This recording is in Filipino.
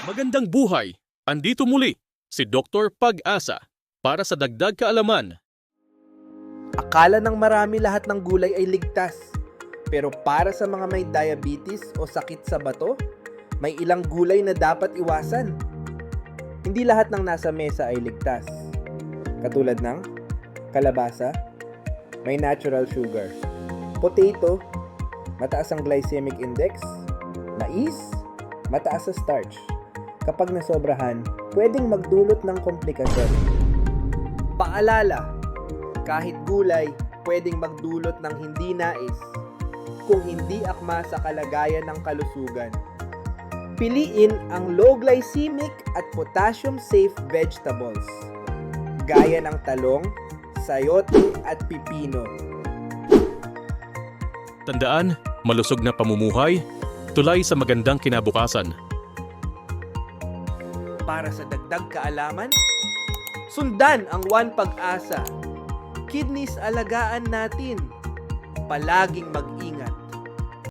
Magandang buhay! Andito muli si Dr. Pag-asa para sa dagdag kaalaman. Akala ng marami lahat ng gulay ay ligtas. Pero para sa mga may diabetes o sakit sa bato, may ilang gulay na dapat iwasan. Hindi lahat ng nasa mesa ay ligtas. Katulad ng kalabasa, may natural sugar. Potato, mataas ang glycemic index. Mais, mataas sa starch. Kapag nasobrahan, pwedeng magdulot ng komplikasyon. Paalala, kahit gulay, pwedeng magdulot ng hindi nais kung hindi akma sa kalagayan ng kalusugan. Piliin ang low glycemic at potassium-safe vegetables, gaya ng talong, sayote at pipino. Tandaan, malusog na pamumuhay, tulay sa magandang kinabukasan. Para sa dagdag kaalaman, sundan ang One Pag-asa. Kidneys alagaan natin. Palaging mag-ingat.